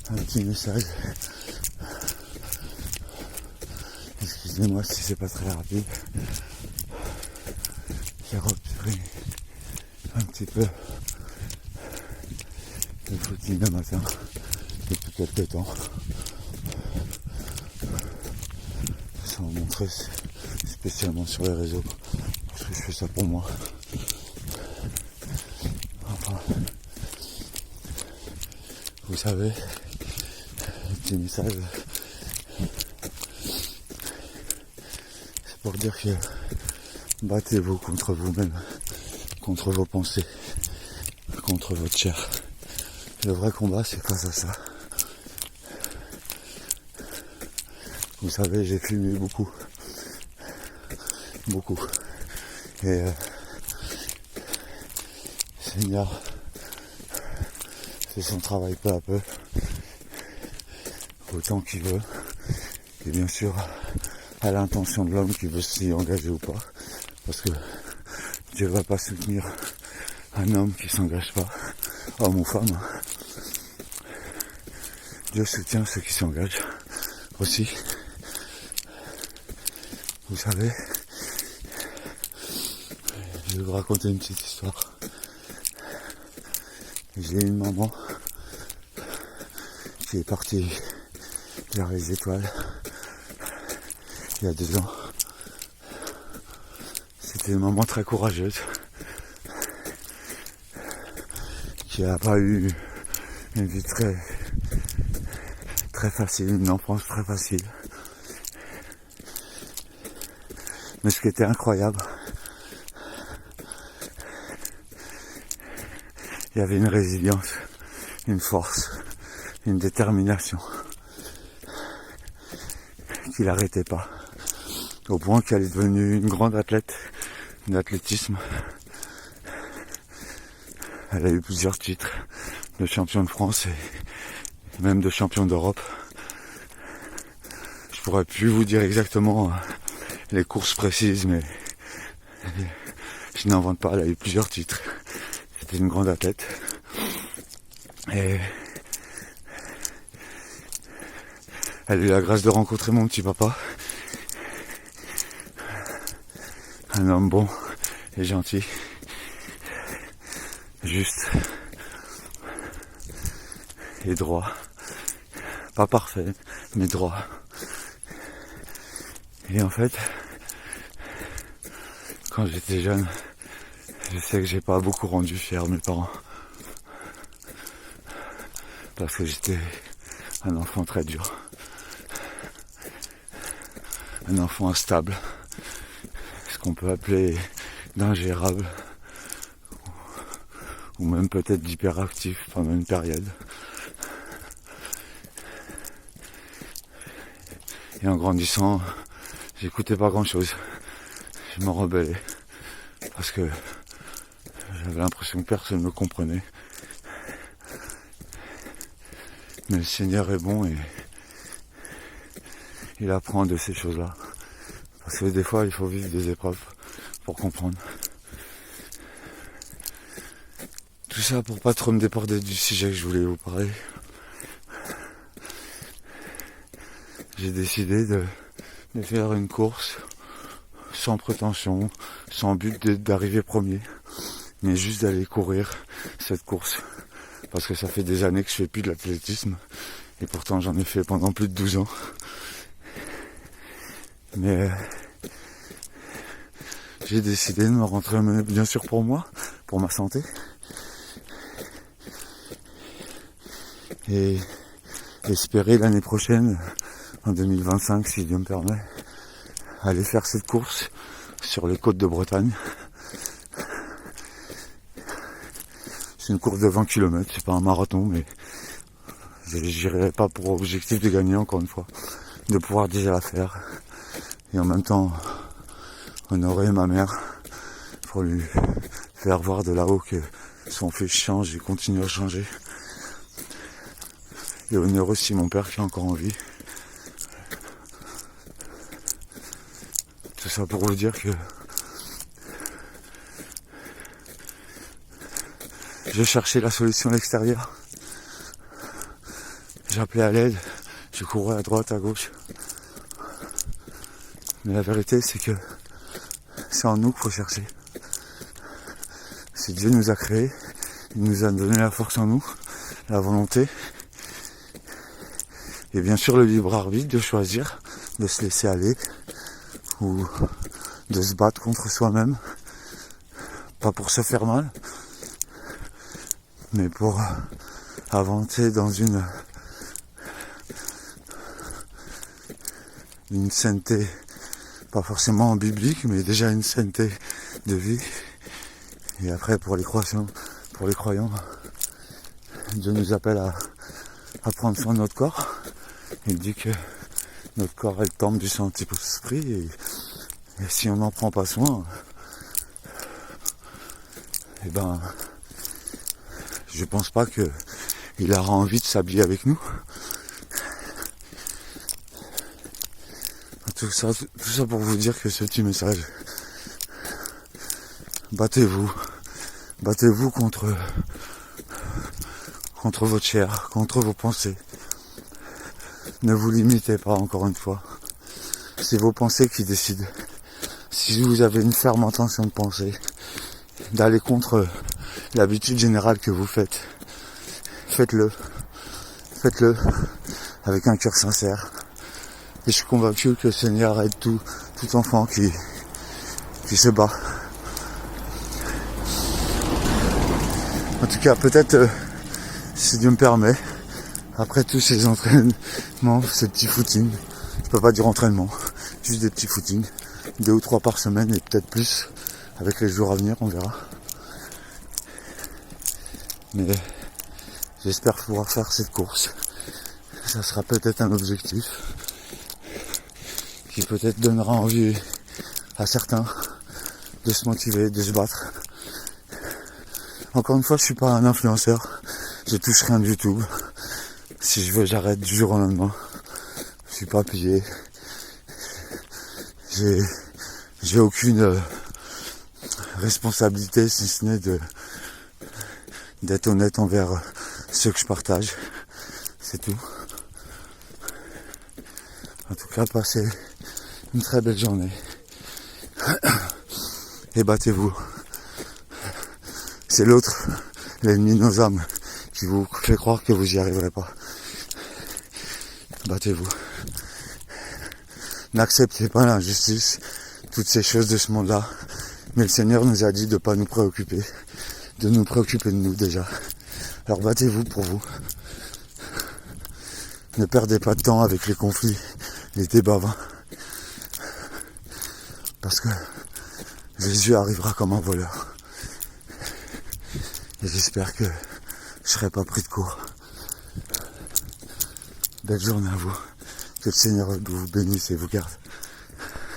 un petit message. Excusez-moi si c'est pas très rapide. J'ai repris un petit peu le footing le matin depuis quelques temps. Sans montrer spécialement sur les réseaux. Parce que je fais ça pour moi. Enfin, vous savez, le petit message, c'est pour dire que battez-vous contre vous-même, contre vos pensées, contre votre chair. Le vrai combat, c'est face à ça. Vous savez, j'ai fumé beaucoup. Et Seigneur fait son travail peu à peu, autant qu'il veut. Et bien sûr, à l'intention de l'homme qui veut s'y engager ou pas. Parce que Dieu va pas soutenir un homme qui s'engage pas, homme ou femme. Dieu soutient ceux qui s'engagent aussi. Vous savez, je vais vous raconter une petite histoire. J'ai une maman qui est partie vers les étoiles il y a 2 ans. C'était une maman très courageuse qui n'a pas eu une vie très facile, une enfance très facile. Mais ce qui était incroyable, il y avait une résilience, une force, une détermination qui l'arrêtait pas. Au point qu'elle est devenue une grande athlète d'athlétisme. Elle a eu plusieurs titres de champion de France et même de champion d'Europe. Je pourrais plus vous dire exactement les courses précises, mais je n'invente pas, elle a eu plusieurs titres. C'était une grande athlète. Et elle a eu la grâce de rencontrer mon petit papa. Un homme bon et gentil. Juste. Et droit. Pas parfait, mais droit. Et en fait, quand j'étais jeune, je sais que j'ai pas beaucoup rendu fier mes parents. Parce que j'étais un enfant très dur. Un enfant instable. Ce qu'on peut appeler d'ingérable. Ou même peut-être d'hyperactif pendant une période. Et en grandissant, j'écoutais pas grand chose. Je me rebellais. Parce que j'avais l'impression que personne ne me comprenait. Mais le Seigneur est bon et il apprend de ces choses-là. Parce que des fois, il faut vivre des épreuves pour comprendre. Tout ça pour pas trop me déporter du sujet que je voulais vous parler. J'ai décidé de faire une course sans prétention, sans but d'arriver premier, mais juste d'aller courir cette course. Parce que ça fait des années que je fais plus de l'athlétisme, et pourtant j'en ai fait pendant plus de 12 ans. Mais j'ai décidé de me rentrer, bien sûr pour moi, pour ma santé. Et espérer l'année prochaine, en 2025, si Dieu me permet, aller faire cette course sur les côtes de Bretagne. C'est une course de 20 km, c'est pas un marathon, mais j'irai pas pour objectif de gagner encore une fois, de pouvoir déjà la faire. Et en même temps, honorer ma mère pour lui faire voir de là-haut que son fils change et continue à changer. Et honorer aussi mon père qui est encore en vie. Tout ça pour vous dire que je cherchais la solution à l'extérieur. j'appelais à l'aide, je courais à droite, à gauche. Mais la vérité, c'est que c'est en nous qu'il faut chercher. Si Dieu nous a créés, il nous a donné la force en nous, la volonté, et bien sûr le libre arbitre de choisir, de se laisser aller, ou de se battre contre soi-même, pas pour se faire mal, mais pour avancer dans une sainteté, pas forcément biblique, mais déjà une sainteté de vie. Et après, pour les croyants, Dieu nous appelle à prendre soin de notre corps. Il dit que notre corps est le temple du Saint-Esprit, et si on n'en prend pas soin, eh ben, je pense pas qu'il aura envie de s'habiller avec nous. Tout ça pour vous dire que ce petit message, battez-vous contre votre chair, contre vos pensées. Ne vous limitez pas, encore une fois. C'est vos pensées qui décident. Si vous avez une ferme intention de penser, d'aller contre l'habitude générale que vous faites, faites-le avec un cœur sincère. Et je suis convaincu que le Seigneur aide tout enfant qui se bat. En tout cas, peut-être, si Dieu me permet, après tous ces entraînements, ces petits footings, je peux pas dire entraînement, juste des petits footings, 2 ou 3 par semaine et peut-être plus avec les jours à venir, on verra. Mais j'espère pouvoir faire cette course. Ça sera peut-être un objectif qui peut-être donnera envie à certains de se motiver, de se battre. Encore une fois, je suis pas un influenceur, je touche rien du tout. Si je veux, j'arrête du jour au lendemain. Je suis pas payé. J'ai aucune responsabilité, si ce n'est d'être honnête envers ceux que je partage. C'est tout. En tout cas, passez une très belle journée. Et battez-vous. C'est l'autre, l'ennemi de nos âmes, qui vous fait croire que vous y arriverez pas. Battez-vous. N'acceptez pas l'injustice, toutes ces choses de ce monde-là. Mais le Seigneur nous a dit de pas nous préoccuper, de nous préoccuper de nous déjà. Alors battez-vous pour vous. Ne perdez pas de temps avec les conflits, les débats vains. Parce que Jésus arrivera comme un voleur. Et j'espère que je serai pas pris de court. Belle journée à vous. Que le Seigneur vous bénisse et vous garde.